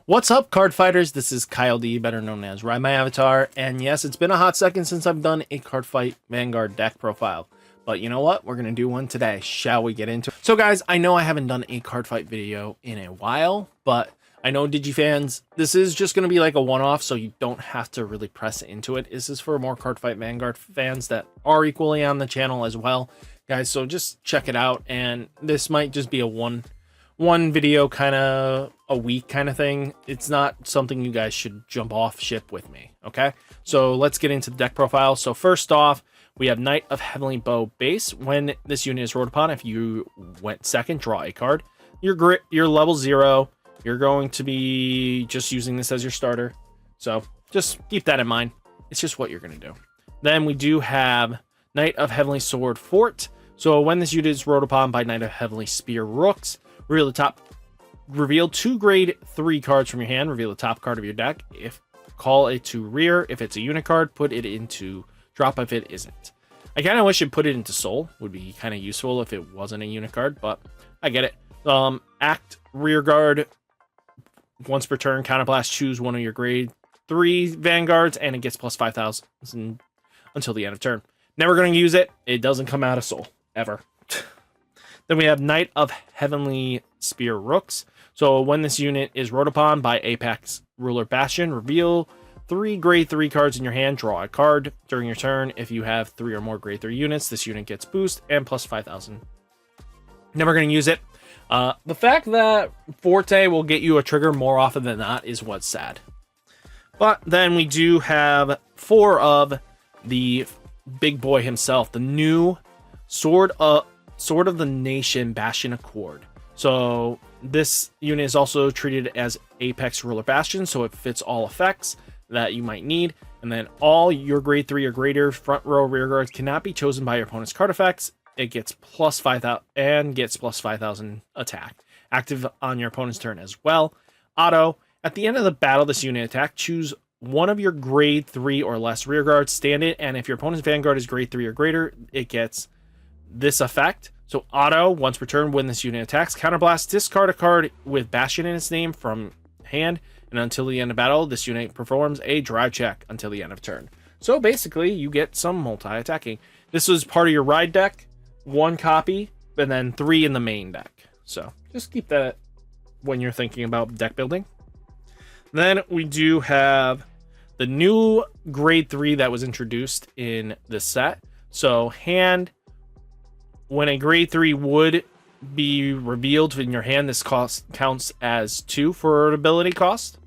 What's up, card fighters? This is Kyle D, better known as RideMyAvatar, and yes, it's been a hot second since I've done a Cardfight Vanguard deck profile. But you know what? We're going to do one today. Shall we get into it? So guys, I know I haven't done a Cardfight video in a while, but I know Digifans, this is just going to be like a one-off, so you don't have to really press into it. This is for more Cardfight Vanguard fans that are equally on the channel as well, guys, so just check it out, and this might just be a one video kind of a week kind of thing. It's not something you guys should jump off ship with me, okay? So let's get into the deck profile. So first off, we have Knight of Heavenly Bow base. When this unit is rolled upon, if you went second, draw a card. You're level 0. You're going to be just using this as your starter. So just keep that in mind. It's just what you're going to do. Then we do have Knight of Heavenly Sword Fort. So when this unit is rolled upon by Knight of Heavenly Spear Rooks, reveal 2 grade 3 cards from your hand. Reveal the top card of your deck. Call it to rear. If it's a unit card, put it into drop if it isn't. I kind of wish it put it into soul. Would be kind of useful if it wasn't a unit card, but I get it. Act rear guard. Once per turn, counterblast, choose one of your grade 3 vanguards, and it gets plus 5,000 until the end of turn. Never going to use it. It doesn't come out of soul ever. Then we have Knight of Heavenly Spear Rooks. So when this unit is rolled upon by Apex Ruler Bastion, reveal 3 grade 3 cards in your hand, draw a card during your turn. If you have 3 or more grade 3 units, this unit gets boost and plus 5,000. Never going to use it. The fact that Forte will get you a trigger more often than not is what's sad. But then we do have 4 of the big boy himself, the new Sword of the Nation Bastion Accord. So this unit is also treated as Apex Ruler Bastion, so it fits all effects that you might need. And then all your grade 3 or greater front row rear guards cannot be chosen by your opponent's card effects. It gets plus 5,000 and gets plus 5,000 attack. Active on your opponent's turn as well. Auto. At the end of the battle, this unit attack, choose one of your grade 3 or less rear guards, stand it, and if your opponent's vanguard is grade 3 or greater, it gets this effect. So auto, once per turn, when this unit attacks, counterblast, discard a card with Bastion in its name from hand, and until the end of battle, this unit performs a drive check until the end of turn. So basically, you get some multi-attacking. This was part of your ride deck, 1 copy, and then 3 in the main deck. So just keep that when you're thinking about deck building. Then we do have the new grade 3 that was introduced in this set. So hand, when a grade 3 would be revealed in your hand, this counts as 2 for an ability cost.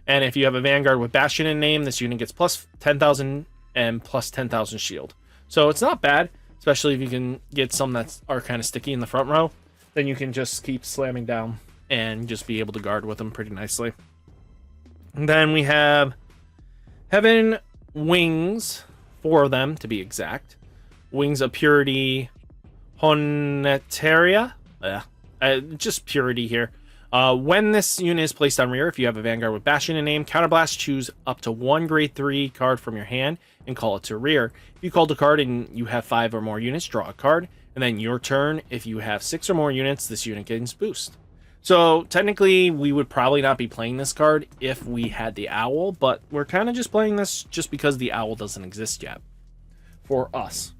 And if you have a Vanguard with Bastion in name, this unit gets plus 10,000 and plus 10,000 shield. So it's not bad, especially if you can get some that are kind of sticky in the front row. Then you can just keep slamming down and just be able to guard with them pretty nicely. And then we have Heaven Wings, 4 of them to be exact. Wings of Purity, Honetaria, just Purity here. When this unit is placed on rear, if you have a Vanguard with Bastion in name, counterblast, choose up to 1 grade 3 card from your hand and call it to rear. If you called a card and you have 5 or more units, draw a card, and then your turn, if you have 6 or more units, this unit gains boost. So technically, we would probably not be playing this card if we had the Owl, but we're kind of just playing this just because the Owl doesn't exist yet for us.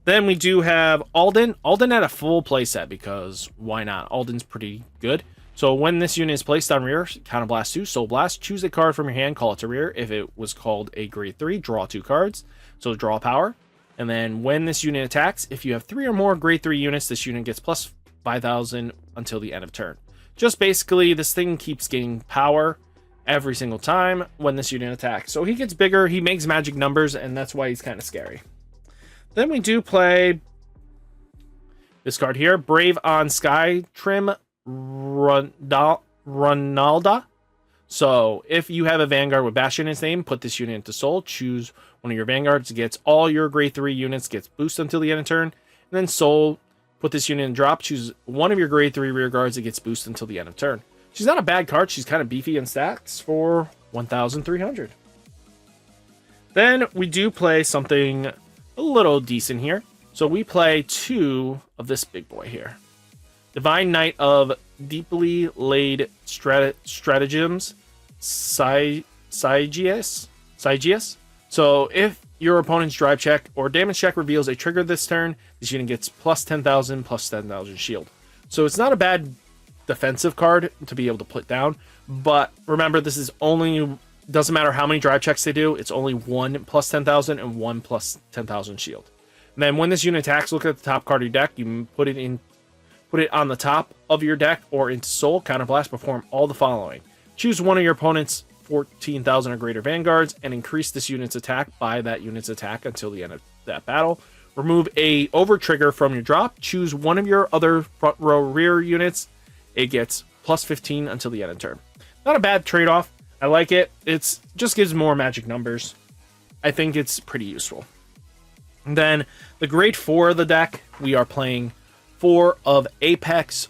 Then we do have Alden. Alden had a full playset because why not? Alden's pretty good. So when this unit is placed on rear, counterblast 2, soul blast, choose a card from your hand, call it to rear. If it was called a grade 3, draw 2 cards. So draw power. And then when this unit attacks, if you have 3 or more grade 3 units, this unit gets plus 5,000 until the end of turn. Just basically, this thing keeps getting power every single time when this unit attacks. So he gets bigger, he makes magic numbers, and that's why he's kind of scary. Then we do play this card here, Brave on Sky Trim Ronalda. So if you have a Vanguard with Bastion in its name, put this unit into soul, choose one of your Vanguards, gets all your grade 3 units, gets boost until the end of turn, and then soul, put this unit in drop, choose one of your grade 3 rear guards, it gets boost until the end of turn. She's not a bad card, she's kind of beefy in stats for 1,300. Then we do play something a little decent here. So we play 2 of this big boy here. Divine Knight of deeply laid stratagems, Sigius. So if your opponent's drive check or damage check reveals a trigger this turn, this unit gets plus 10,000, plus 10,000 shield. So it's not a bad defensive card to be able to put down, but remember, this is only, doesn't matter how many drive checks they do, it's only 1 plus 10,000 and 1 plus 10,000 shield. And then when this unit attacks, look at the top card of your deck, you put it on the top of your deck or into soul, counterblast, perform all the following. Choose one of your opponent's 14,000 or greater vanguards and increase this unit's attack by that unit's attack until the end of that battle. Remove a over trigger from your drop. Choose one of your other front row rear units. It gets plus 15 until the end of turn. Not a bad trade-off. I like it. It's just gives more magic numbers. I think it's pretty useful. And then the grade 4 of the deck, we are playing 4 of Apex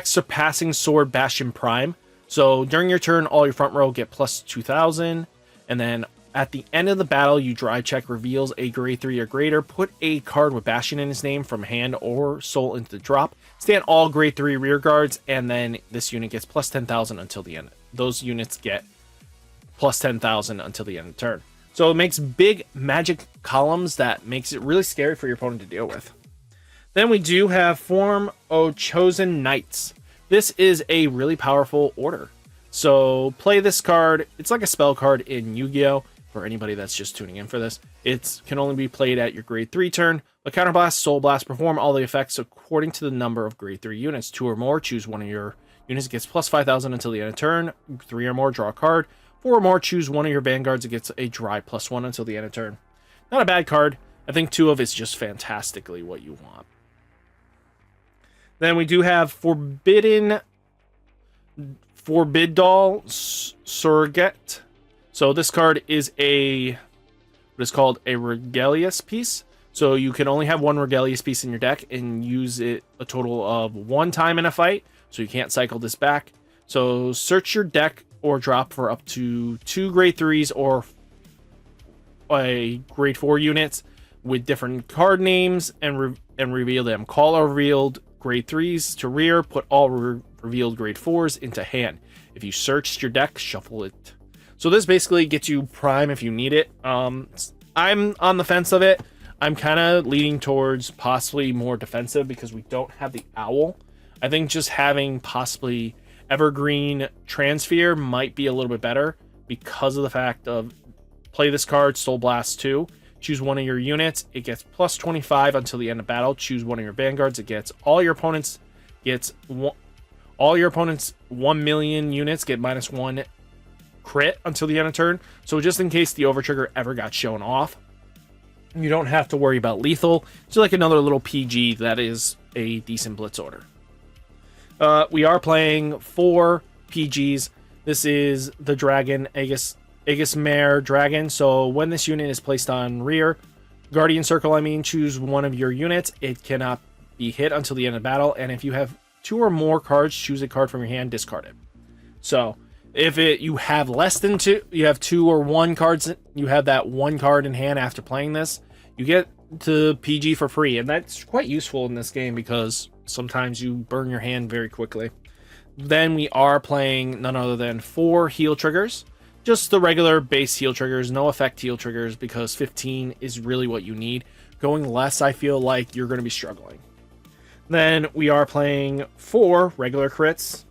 Surpassing Sword Bastion Prime. So during your turn, all your front row get plus 2,000. And then at the end of the battle, you drive check reveals a grade 3 or greater. Put a card with Bastion in his name from hand or soul into the drop. Stand all grade 3 rear guards, and then this unit gets plus 10,000 until the end. Those units get plus 10,000 until the end of the turn. So it makes big magic columns that makes it really scary for your opponent to deal with. Then we do have Form O Chosen Knights. This is a really powerful order. So play this card. It's like a spell card in Yu-Gi-Oh! For anybody that's just tuning in for this. It can only be played at your grade 3 turn. But Counterblast, Soul Blast, perform all the effects according to the number of grade 3 units. 2 or more, choose one of your units. It gets plus 5,000 until the end of turn. 3 or more, draw a card. 4 or more, choose one of your vanguards. It gets a dry plus 1 until the end of turn. Not a bad card. I think 2 of it's just fantastically what you want. Then we do have Forbiddox Surrogate. So this card is what is called a Regalious piece. So you can only have one Regalious piece in your deck and use it a total of 1 time in a fight. So you can't cycle this back. So search your deck or drop for up to 2 grade 3s or a grade 4 units with different card names and reveal them. Call or revealed grade 3s to rear. Put all revealed grade 4s into hand. If you searched your deck, shuffle it. So this basically gets you prime if you need it. I'm on the fence of it. I'm kind of leaning towards possibly more defensive because we don't have the owl. I think just having possibly Evergreen Transfer might be a little bit better because of the fact of play this card, Soul Blast 2. Choose one of your units. It gets plus 25 until the end of battle. Choose one of your vanguards. It gets all your opponents 1 million units get -1 crit until the end of turn. So just in case the overtrigger ever got shown off, you don't have to worry about lethal. It's like another little PG that is a decent blitz order. We are playing 4 PGs. This is the Dragon, Aegis Mare Dragon. So when this unit is placed on rear, Guardian Circle, choose one of your units. It cannot be hit until the end of battle. And if you have 2 or more cards, choose a card from your hand, discard it. So if you have less than 2, you have 2 or 1 cards, you have that 1 card in hand after playing this, you get to PG for free. And that's quite useful in this game because sometimes you burn your hand very quickly. Then we are playing none other than 4 heal triggers. Just the regular base heal triggers, no effect heal triggers, because 15 is really what you need. Going less, I feel like you're going to be struggling. Then we are playing 4 regular crits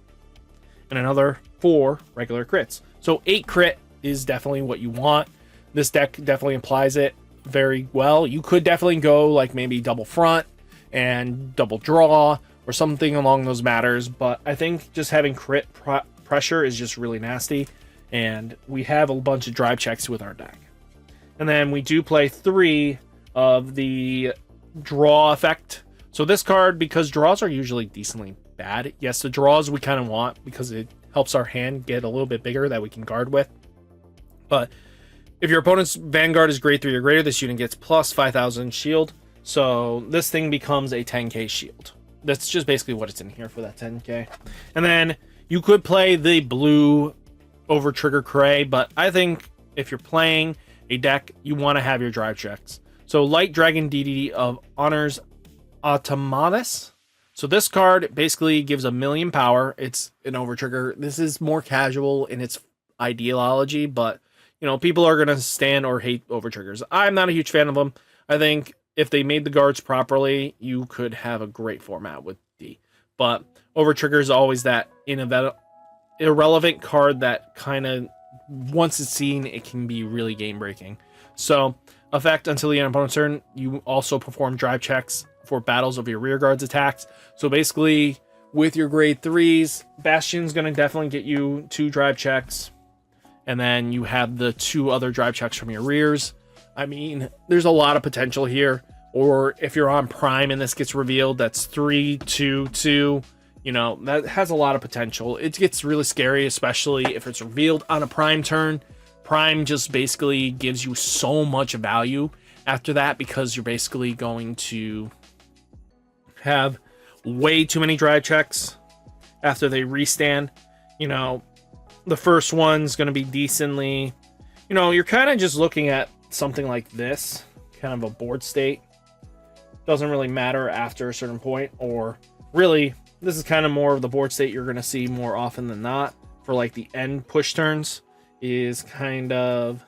and another 4 regular crits. So 8 crit is definitely what you want. This deck definitely implies it very well. You could definitely go like maybe double front and double draw or something along those matters, but I think just having crit pressure is just really nasty, and we have a bunch of drive checks with our deck. And then we do play 3 of the draw effect. So this card, because draws are usually decently bad, yes, the draws we kind of want because it helps our hand get a little bit bigger that we can guard with. But if your opponent's Vanguard is grade 3 or greater, this unit gets plus 5,000 shield. So this thing becomes a 10k shield. That's just basically what it's in here for that 10k. And then you could play the blue over trigger Cray, but I think if you're playing a deck, you want to have your drive checks. So Light Dragon DDD of Honors Automatus. So this card basically gives 1,000,000 power. It's an overtrigger. This is more casual in its ideology, but you know, people are going to stand or hate overtriggers. I'm not a huge fan of them. I think if they made the guards properly, you could have a great format with D. But overtrigger is always that irrelevant card that kind of, once it's seen, it can be really game breaking. So effect until the end of opponent's turn, you also perform drive checks for battles of your rear guards attacks. So basically, with your grade 3s, Bastion's going to definitely get you 2 drive checks. And then you have the 2 other drive checks from your rears. I mean, there's a lot of potential here. Or if you're on Prime and this gets revealed, that's 3, 2, 2. You know, that has a lot of potential. It gets really scary, especially if it's revealed on a Prime turn. Prime just basically gives you so much value after that, because you're basically going to have way too many drive checks after they restand. You know, the first one's going to be decently, you know, you're kind of just looking at something like this, kind of a board state. Doesn't really matter after a certain point, or really, this is kind of more of the board state you're going to see more often than not for like the end push turns, is kind of,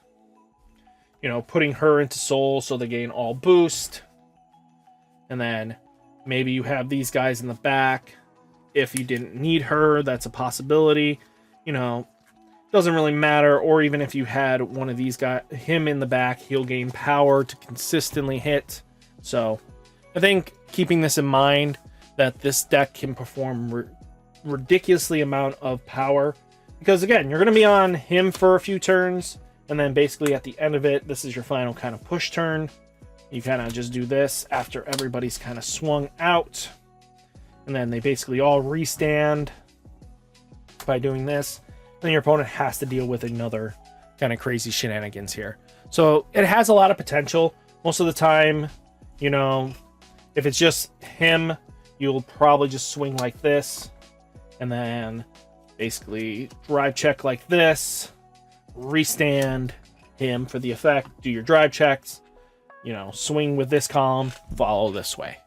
you know, putting her into soul so they gain all boost. And then maybe you have these guys in the back. If you didn't need her, that's a possibility. You know, doesn't really matter. Or even if you had one of these guys, him in the back, he'll gain power to consistently hit. So I think keeping this in mind, that this deck can perform ridiculously amount of power, because again, you're going to be on him for a few turns, and then basically at the end of it, this is your final kind of push turn. You kind of just do this after everybody's kind of swung out, and then they basically all restand by doing this. Then your opponent has to deal with another kind of crazy shenanigans here. So it has a lot of potential. Most of the time, you know, if it's just him, you'll probably just swing like this, and then basically drive check like this, restand him for the effect, do your drive checks, you know, swing with this column, follow this way.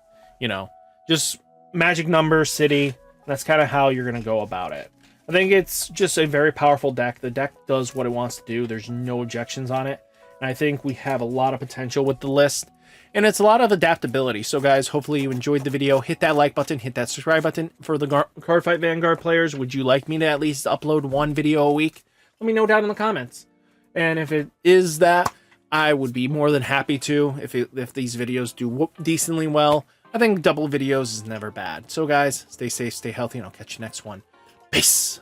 You know, just magic numbers, city. That's kind of how you're going to go about it. I think it's just a very powerful deck. The deck does what it wants to do. There's no objections on it. And I think we have a lot of potential with the list. And it's a lot of adaptability. So guys, hopefully you enjoyed the video. Hit that like button, hit that subscribe button. For the Cardfight Vanguard players, would you like me to at least upload 1 video a week? Let me know down in the comments. And if it is that, I would be more than happy to, if these videos do decently well. I think double videos is never bad. So guys, stay safe, stay healthy, and I'll catch you next one. Peace!